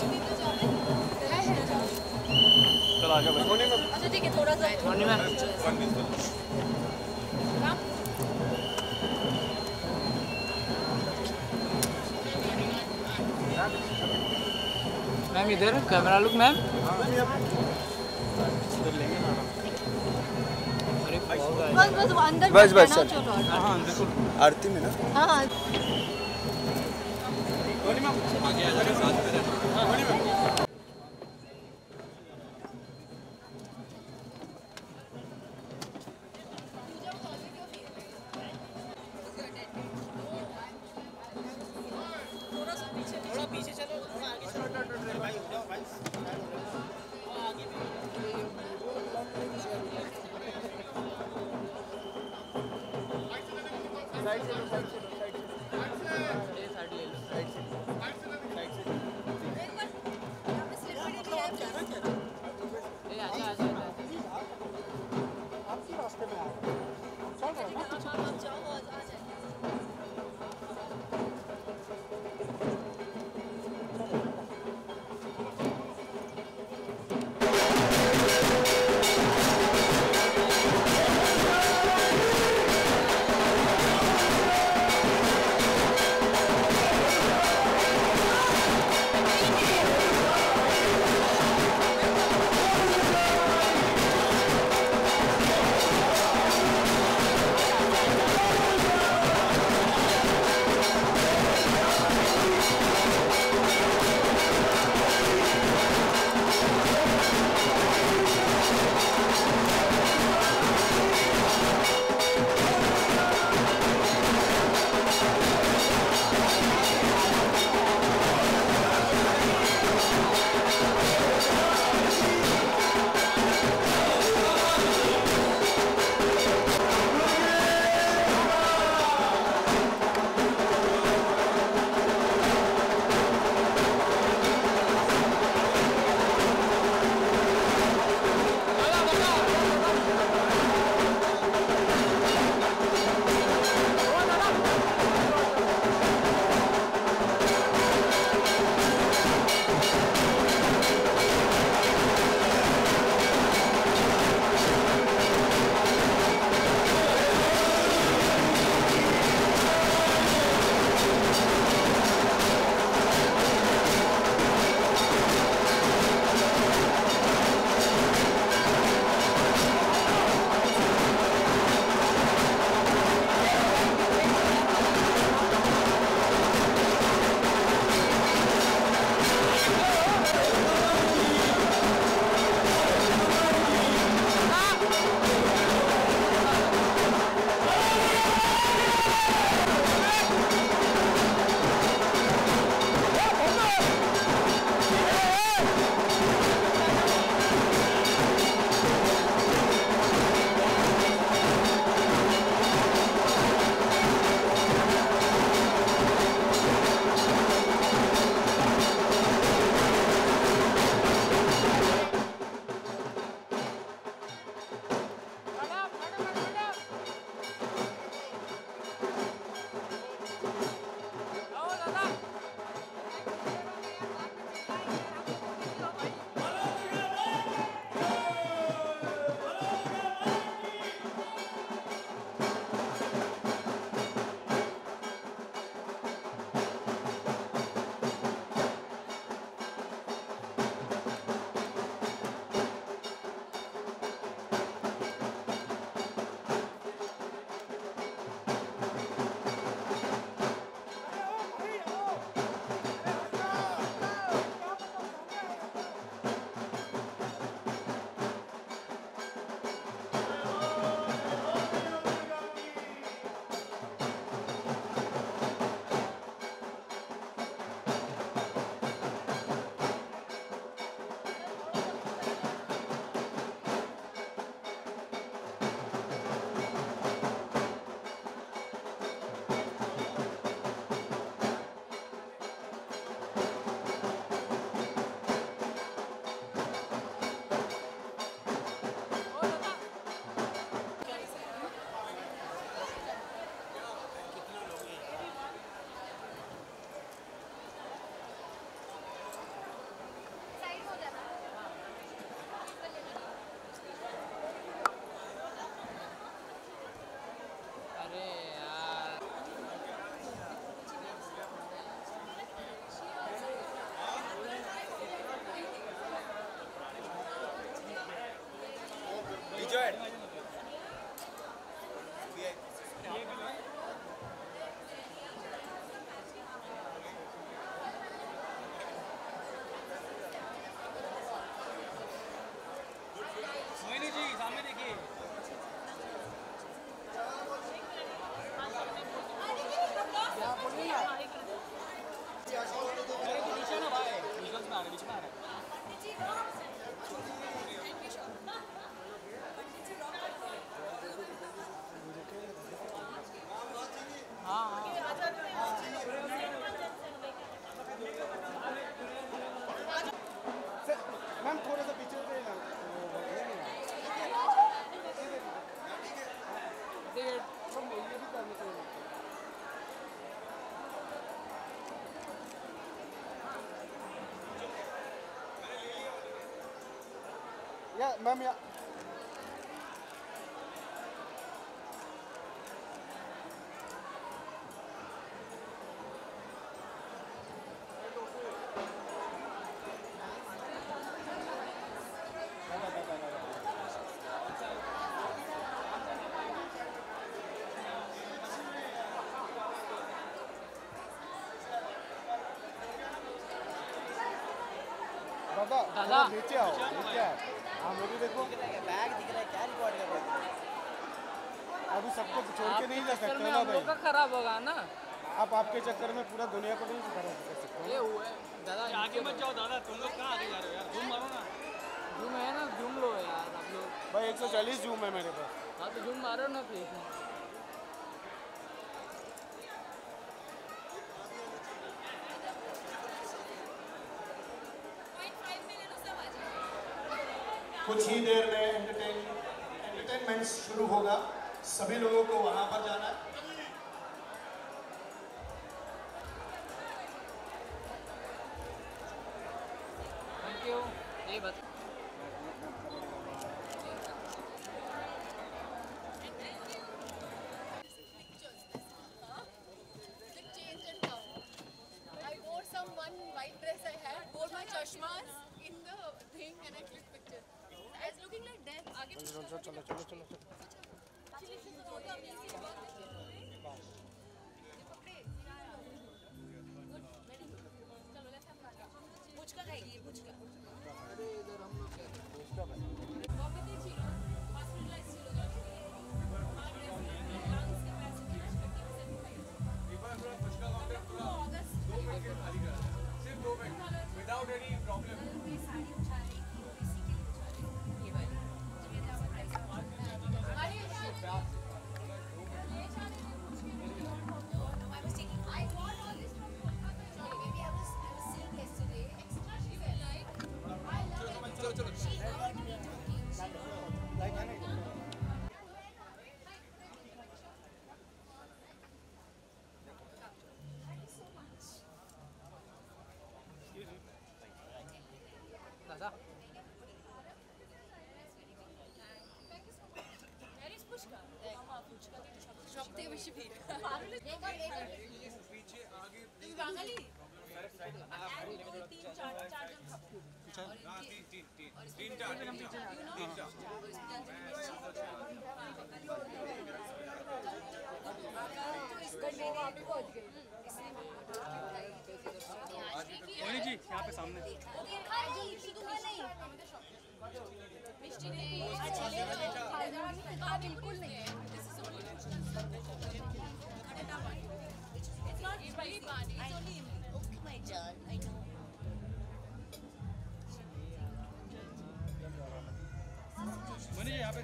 चल आगे भाई। अच्छा ठीक है, थोड़ा सा मैम इधर कैमरा लुक मैम। बस बस अंदर बस बस चल चल। हाँ अंदर आरती में ना। हाँ आगे आ जाएगा साथ में रहना। थोड़ा पीछे चलो, थोड़ा आगे चलो भाई, हो जाओ भाई, आगे साइड से लो, साइड से लो, साइड से। साइड ले लो, साइड से साइड से। ए आजा आजा आजा। आपके रास्ते में आ रहा है। चल रहा है ना। या मैम या दादा नीचे आओ नीचे आओ। हाँ मेरी देखो बैग दिख रहा है, क्या रिकॉर्ड कर रहे हो? अभी सबको छोड़ के नहीं जा सकते ना हम लोग का भाई। खराब होगा ना। आप आपके चक्कर में पूरा दुनिया को नहीं खराब कर सकते। ये हुआ है दादा, आगे मत जाओ दादा, तुम लोग कहाँ आगे जा रहे हो यार, जूम मारो ना। जूम है ना, जूम लो यार आप लोग। भाई 140 जूम है मेरे पास। हाँ तो जूम मारो ना प्लीज। कुछ ही देर में एंटरटेनमेंट शुरू होगा। सभी लोगों को वहां पर जाना है। Thank you. ये बता I wore some one white dress I had, wore my chashmas in the thing and I clicked picture. I was looking like death. आगे चलो चलो चलो चलो चलो चलो। पुचका खाएगी ये पुचका। Without any problem. दादा सप्तविशी भी पीछे आगे बांगाली मोनी जी यहाँ पे सामने। बिल्कुल नहीं मोनी जी यहाँ पे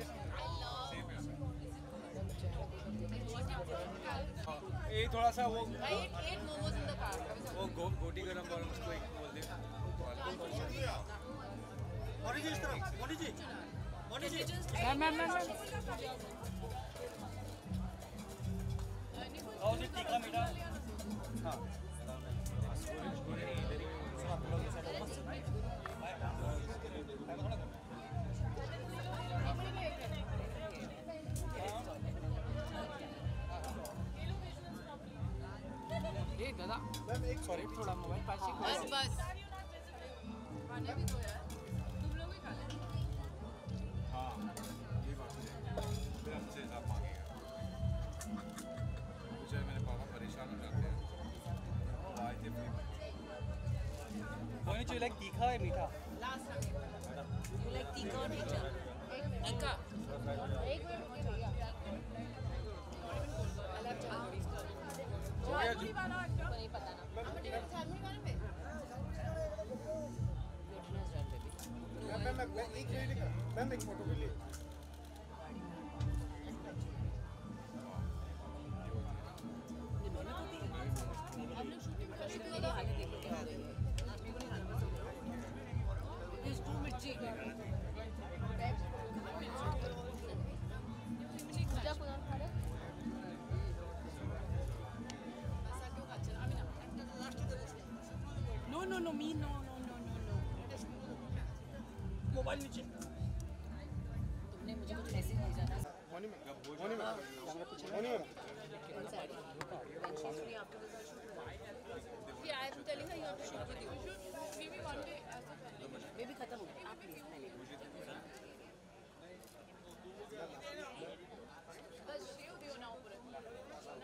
ये थोड़ा सा वो गोटी गरम और उसको एक बोल दे। मोनी जी इस तरफ, मोनी जी, मोनी जी। मैम और जी तीखा मीठा। हाँ ये दादा मैम एक सॉरी थोड़ा मोबाइल पास ही बस बस खाने भी दो यार, तुम लोग ही खा लेना। हाँ ये बात है, फिर हमसे हिसाब मांगेगा। मुझे मेरे पापा परेशान हो जाते हैं, आए थे फिर मोनी जी लाइक तीखा है मीठा। You like तीखा और मीठा? तीखा। एक मिनट रुकिए भैया। नहीं पता ना। मैम एक फोटो के लिए मेरी हालत देखो क्या हो गई है। It's too मिर्ची। पूजा कुणाल खा रहे? No no no me no no no no no. Mobile नीचे। होनी में होनी में होनी में When she's free afterwards, I'll shoot with her. See, I am telling her you have to shoot with you. Maybe one day as a family. Maybe खत्म हो गया. आप please पहले. बस शेव दियो ना ऊपर.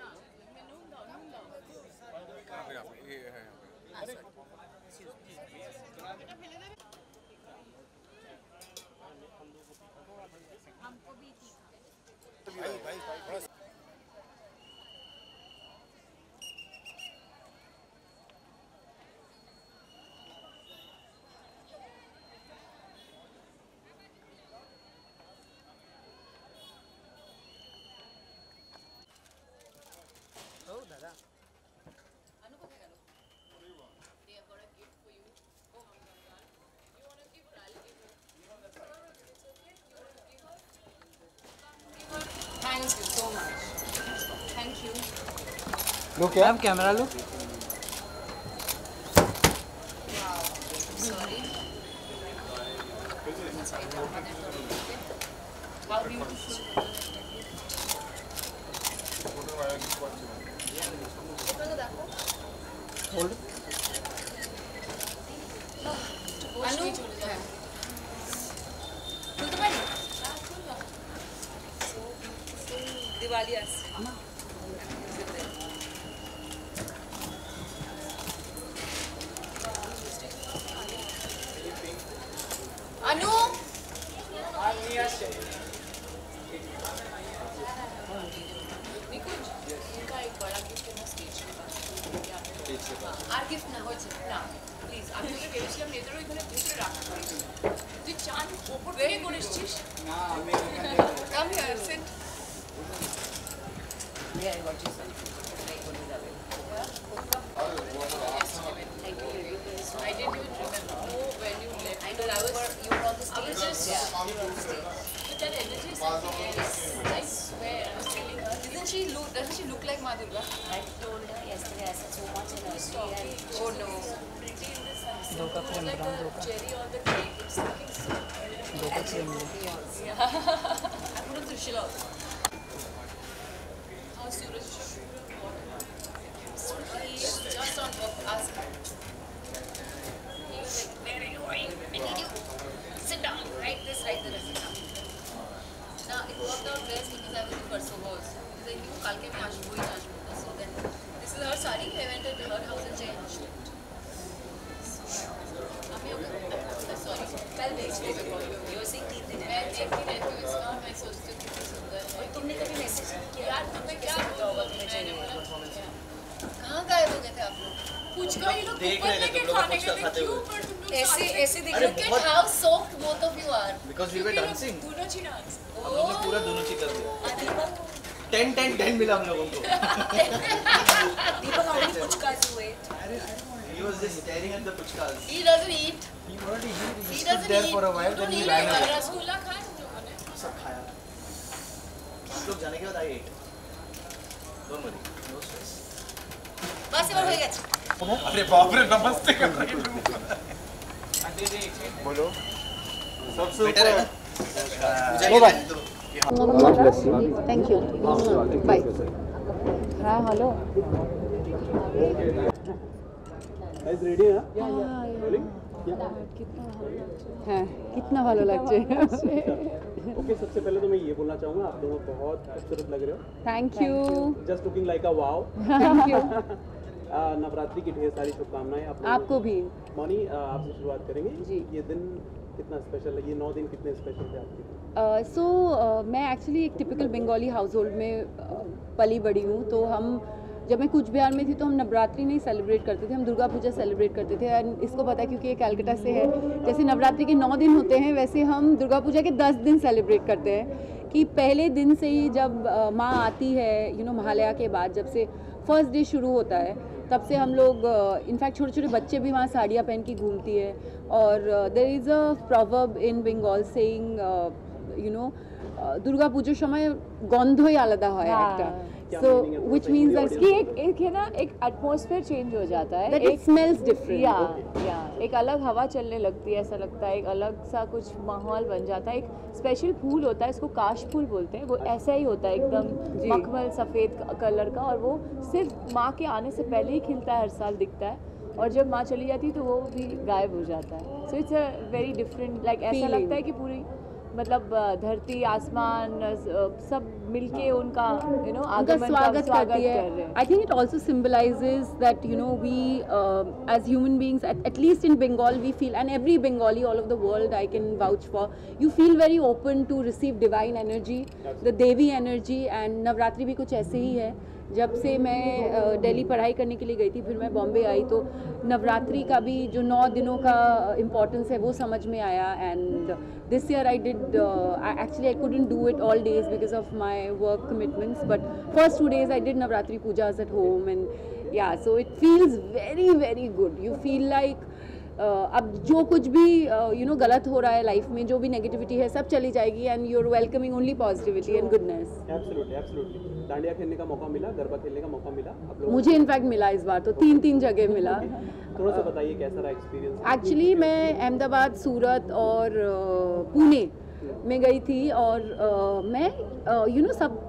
ना, मैं नून दाओ. यहाँ पे ये है यहाँ पे। हमको भी थी. हो दादा अनु को क्या लो? They have got a gift for you. Oh my God. You want to give her? I'll give her. It's okay. You want to give her? Give her. Thank you so much. Thank you. लो क्या ma'am camera लो Sorry. How beautiful. Hold Anu Diwali आज अनु निकुंज इनका एक बड़ा gift है ना stage पे আর গিফট না হচ্ছে না প্লিজ আমি তোকে ভেবেছিলাম নেতারও এখানে ভিতরে রাখতে পারি তুই চান ওপর থেকে করে এসেছিস না আমি come here sit Yeah, I got you something. Like what is that? Thank you. I didn't even remember when you left. I know you were on the stage. I was just you were on the stage. But that energy is something else. I swear. I was telling her. Doesn't she look like Ma Durga? I told her yesterday I said so much energy and Oh no. Pretty in the sunset. दो का frame Like बनाओ, दो a का cherry on the cake. It's looking so दो का flame low Yeah. I put on Trishula also. How's Suraj? He's just on work. Ask him. He was like, where are you going? I need you. Sit down. Write this, write the rest. Now, it worked out best because I was in Versova also. Because I knew Kalke mein aaj wo hi naach hoga. So then, this is her sari. I went to her house and changed it. अम्मी होगा? Sorry. कल भेज देगा call पे. you were saying 3 दिन मैं देखती रहती हूँ इसका और मैं सोचती हूँ कितनी सुंदर है. तुमने कभी मैसेज किया यार तुम्हें क्या बोला मैंने बोला कहाँ गायब हो गए थे आप लोग कुछ का ये लोग ऊपर लेके खाने के लिए क्यों पर तुम लोग ऐसे दिख look at how soaked both of you are Because we were dancing. दोनों ची डांस हम लोग ने पूरा दोनों चीज कर दिया 10 मिला हम लोगों को दीपक how many puchkas you ate? He was just staring at the puchkas. he doesn't eat he already he stood doesn't there eat for a while you then don't he eat ran away rasgulla खाया तुम लोगों ने सब खाया हम लोग जाने के बाद I ate. Don't worry, no stress. बस এবার হয়ে গেছে अरे बाप रे नमस्ते कर रही हूँ बोलो सबसे Better है ऊपर ना? लो भाई Thank you. Bye. हाँ हेलो হ্যাঁ कितना ভালো লাগছে ओके सबसे पहले तो मैं ये बोलना चाहूँगा आप दोनों बहुत खूबसूरत लग रहे हो thank you just looking like a wow thank you Navratri की ढेर सारी शुभकामनाएं आप लोगों आपको भी मौनी आपसे शुरुआत करेंगे जी। ये दिन कितना स्पेशल है ये 9 दिन कितने स्पेशल थे आपके लिए सो मैं एक्चुअली एक टिपिकल बंगाली हाउस होल्ड में पली बड़ी हूँ तो हम जब मैं कूच बिहार में थी तो हम नवरात्रि नहीं सेलिब्रेट करते थे हम दुर्गा पूजा सेलिब्रेट करते थे एंड इसको पता है क्योंकि ये कैलकाटा से है जैसे नवरात्रि के 9 दिन होते हैं वैसे हम दुर्गा पूजा के 10 दिन सेलिब्रेट करते हैं कि पहले दिन से ही जब माँ आती है महालया के बाद जब से फर्स्ट डे शुरू होता है तब से हम लोग इनफैक्ट छोटे छोटे बच्चे भी वहाँ साड़ियाँ पहन के घूमती है और there is a proverb in Bengal saying Durga পুজোর সময় গন্ধই আলাদা হয় একটা क्या So, meaning है? which means that कि एक है ना, एक एटमॉस्फेयर चेंज हो जाता है, that it smells different. या एक अलग हवा चलने लगती है, ऐसा लगता है एक अलग सा कुछ माहौल बन जाता है। एक स्पेशल फूल होता है, इसको काश फूल बोलते हैं, वो ऐसा ही होता है एकदम मखमल सफ़ेद कलर का, और वो सिर्फ माँ के आने से पहले ही खिलता है, हर साल दिखता है, और जब माँ चली जाती है तो वो भी गायब हो जाता है। So it's a very different, like ऐसा लगता है कि पूरी मतलब धरती आसमान सब मिलके उनका उनका स्वागत करती है। I think it also symbolizes that we as human beings at least in Bengal we feel, and every Bengali all over the world I can vouch for, you feel very open to receive divine energy, the Devi energy, and Navratri भी कुछ ऐसे ही है। जब से मैं दिल्ली पढ़ाई करने के लिए गई थी, फिर मैं बॉम्बे आई, तो नवरात्रि का भी जो 9 दिनों का इम्पोर्टेंस है वो समझ में आया। And this year I did actually I couldn't do it all days because of my work commitments, but first 2 days I did Navratri pujas at home, and yeah so it feels very very good. You feel like अब जो कुछ भी गलत हो रहा है life में, जो भी नेगेटिविटी है, सब चली जाएगी, and you are welcoming only positivity and goodness. Absolutely absolutely. Dandiya खेलने का मौका मिला, गरबा खेलने का मौका मिला आप लोगों को? मुझे इनफैक्ट मिला इस बार, तो 3 जगह मिला। थोड़ा सा बताइए कैसा रहा एक्सपीरियंस? एक्चुअली मैं अहमदाबाद, सूरत और पुणे में गई थी, और मैं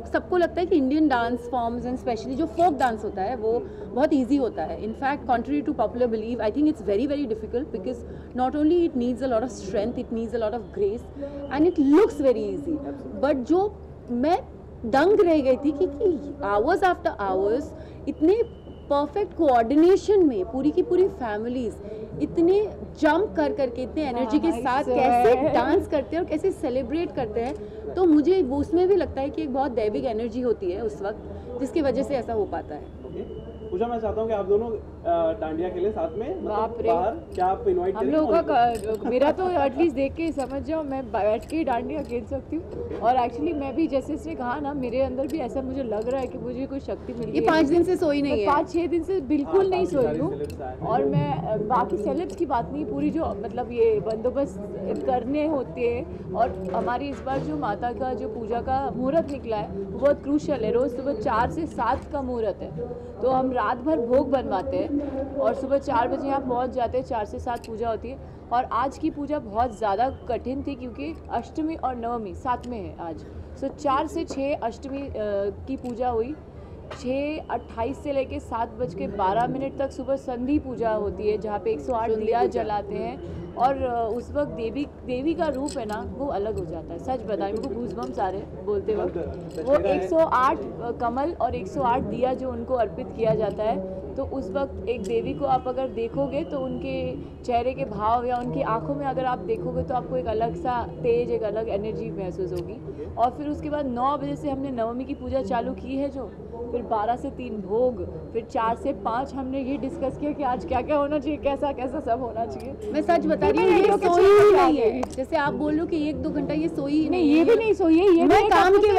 सबको लगता है कि Indian dance forms and specially जो फोक डांस होता है वो बहुत इजी होता है। In fact contrary to popular believe, I think it's very very difficult because not only it needs a lot of strength, it needs a lot of grace, and it looks very easy. But जो मैं दंग रह गई थी कि hours after hours इतने perfect coordination में पूरी की पूरी फैमिलीज इतने जंप कर करके इतने एनर्जी के साथ कैसे डांस करते हैं और कैसे सेलिब्रेट करते हैं, तो मुझे वो उसमें भी लगता है कि एक बहुत दैविक एनर्जी होती है उस वक्त, जिसकी वजह से ऐसा हो पाता है। पूजा, मैं चाहता हूँ कि आप दोनों डांडिया खेलें साथ में, बाप रे। बाहर क्या आप इनवाइट हम लोगों का मेरा तो एटलीस्ट देख के समझ जाओ, मैं बैठ के डांडिया खेल सकती हूँ। और एक्चुअली मैं भी जैसे इसने कहा ना, मेरे अंदर भी ऐसा मुझे लग रहा है कि मुझे कोई शक्ति मिली है। ये 5 दिन से सोई नहीं है, 5-6 दिन से बिल्कुल नहीं सोई हूँ। और मैं बाकी सेलेब्स की बात नहीं, पूरी जो मतलब ये बंदोबस्त करने होते हैं, और हमारी इस बार जो माता का जो पूजा का मुहूर्त निकला है वो बहुत क्रूशल है। रोज़ सुबह 4 से 7 का मुहूर्त है, तो हम रात भर भोग बनवाते हैं और सुबह 4 बजे यहाँ पहुँच जाते हैं। 4 से 7 पूजा होती है, और आज की पूजा बहुत ज़्यादा कठिन थी क्योंकि अष्टमी और नवमी साथ में है आज। सो 4 से 6 अष्टमी की पूजा हुई, 6:28 से लेके 7:12 तक सुबह संधि पूजा होती है, जहाँ पे 108 दिया जलाते हैं। और उस वक्त देवी का रूप है ना, वो अलग हो जाता है। सच बताएं, मेरे को गूज़बम्स आ रहे बोलते वक्त। वो 108 कमल और 108 दिया जो उनको अर्पित किया जाता है, तो उस वक्त एक देवी को आप अगर देखोगे तो उनके चेहरे के भाव या उनकी आंखों में अगर आप देखोगे तो आपको एक अलग सा तेज, एक अलग एनर्जी महसूस होगी। और फिर उसके बाद 9 बजे से हमने नवमी की पूजा चालू की है, जो फिर 12 से 3 भोग, फिर 4 से 5 हमने ये डिस्कस किया कि आज क्या क्या होना चाहिए, कैसा कैसा सब होना चाहिए। मैं सच बता रही हूँ, ये सोई ही नहीं है। जैसे आप बोल लो कि 1-2 घंटा ये सोई ही नहीं, ये भी नहीं सोई है। ये मैं काम की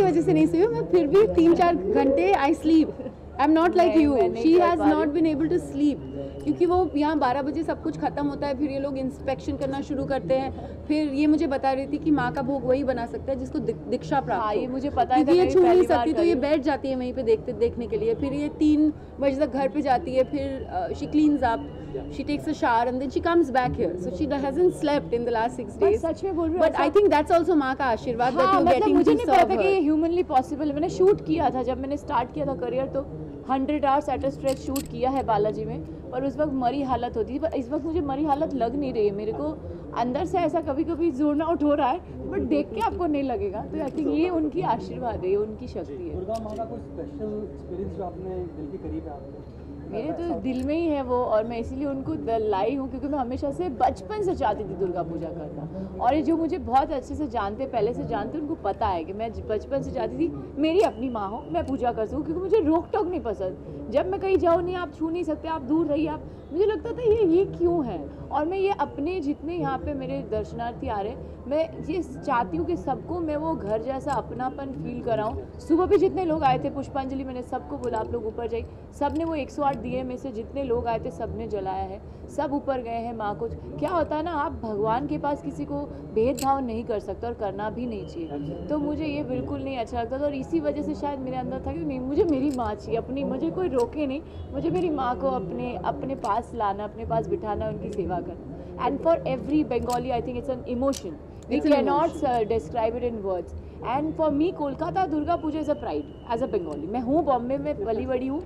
वजह से नहीं सोई हूँ, मैं फिर भी 3-4 घंटे I sleep. I am not like you, she has not been able to sleep, क्योंकि वो यहाँ 12 बजे सब कुछ खत्म होता है, फिर ये लोग इंस्पेक्शन करना शुरू करते हैं। फिर ये मुझे बता रही थी कि माँ का भोग वही बना सकता है जिसको दीक्षा प्राप्त हो। ये मुझे पता है, क्योंकि ये छू नहीं सकती, तो ये बैठ जाती है वहीं पे देखने के लिए। फिर ये 3 बजे तक घर पे जाती है, फिर she cleans up, she takes a shower and then she comes back here, so she hasn't slept in the last 6 days. सच में बोल रही हूँ, but I think that's also माँ का आशीर्वाद that you're मतलब getting मुझे to नहीं पता serve था कि ये her. ह्यूमनली पॉसिबल है। मैंने शूट किया था, जब मैंने स्टार्ट किया था करियर, तो 100 hours at a stretch shoot किया है बालाजी में, पर उस वक्त मरी हालत होती थी। पर इस वक्त मुझे मरी हालत लग नहीं रही है, मेरे को अंदर से ऐसा कभी कभी जोन आउट हो रहा है, बट देख के आपको नहीं लगेगा। तो आई थिंक ये उनकी आशीर्वाद है, ये उनकी शक्ति है। दुर्गा माँ का कोई स्पेशल एक्सपीरियंस जो आपने दिल के करीब है आपके? मेरे तो दिल में ही है वो, और मैं इसीलिए उनको लाई हूँ क्योंकि मैं हमेशा से बचपन से चाहती थी दुर्गा पूजा करना। और ये जो मुझे बहुत अच्छे से जानते, पहले से जानते, उनको पता है कि मैं बचपन से चाहती थी मेरी अपनी माँ हो, मैं पूजा कर सकूँ, क्योंकि मुझे रोक टोक नहीं पसंद। जब मैं कहीं जाऊँ नहीं, आप छू नहीं सकते, आप दूर रहिए। आप, मुझे लगता था ये क्यों है। और मैं ये अपने जितने यहाँ पे मेरे दर्शनार्थी आ रहे हैं, मैं ये चाहती हूँ कि सबको मैं वो घर जैसा अपनापन फील कराऊँ। सुबह भी जितने लोग आए थे पुष्पांजलि, मैंने सबको बोला आप लोग ऊपर जाइए। सब ने वो 108 दिए में से जितने लोग आए थे सब ने जलाया है, सब ऊपर गए हैं माँ को। क्या होता है ना, आप भगवान के पास किसी को भेदभाव नहीं कर सकते और करना भी नहीं चाहिए। तो मुझे ये बिल्कुल नहीं अच्छा लगता था और इसी वजह से शायद मेरे अंदर था कि नहीं, मुझे मेरी माँ चाहिए अपनी, मुझे कोई रोके नहीं, मुझे मेरी माँ को अपने पास लाना, अपने पास बिठाना, उनकी सेवा करना। And for every Bengali I think it's an emotion, we cannot describe it in words. And for me Kolkata Durga Puja is a pride as a Bengali. मैं हूँ बॉम्बे में पली बड़ी हूँ,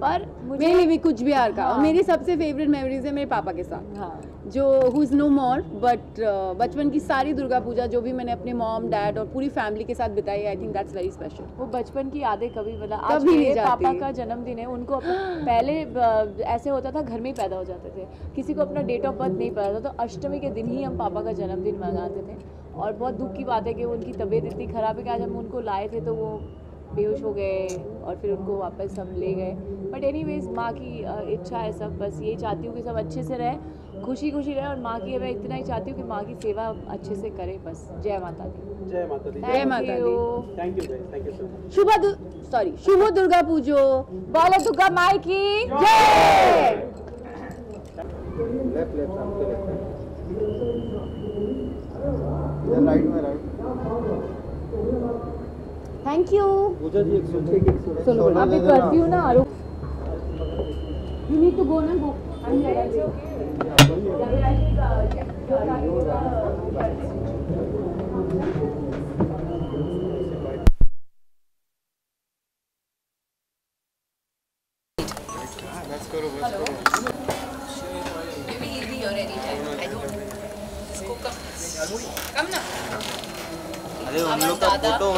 पर मुझे मेरे लिए भी कुछ बिहार का। और मेरी सबसे फेवरेट मेमोरीज है मेरे पापा के साथ, जो who is no more, but बचपन की सारी दुर्गा पूजा जो भी मैंने अपने मॉम डैड और पूरी फैमिली के साथ बिताई, I think that's very special. वो बचपन की यादें कभी मतलब आज मेरे पापा का जन्मदिन है, उनको पहले ऐसे होता था घर में ही पैदा हो जाते थे, किसी को अपना डेट ऑफ बर्थ नहीं पता था, तो अष्टमी के दिन ही हम पापा का जन्मदिन मनाते थे। और बहुत दुख की बात है कि उनकी तबीयत इतनी ख़राब है कि आज हम उनको लाए थे तो वो बेहोश हो गए और फिर उनको वापस हम ले गए। बट एनीवेज माँ की इच्छा है, सब बस यही चाहती हूँ कि सब अच्छे से रहे, खुशी खुशी रहे। और माँ की मैं इतना ही चाहती हूँ कि माँ की सेवा अच्छे से करे। बस जय माता दी। जय माता दी। जय माता दी। Thank you guys, thank you so much. शुभ दुर्गा पूजो, बोलो दुर्गा माई की जय। लेफ्ट आपके लेफ्ट इधर राइट में right. Thank you. Puja ji 106 सुनो अभी करती हूँ ना आरोप। यू नीड टू गो ना, गो। Maybe he'll be here anytime. I don't. Come na. अरे उन लोग का फोटो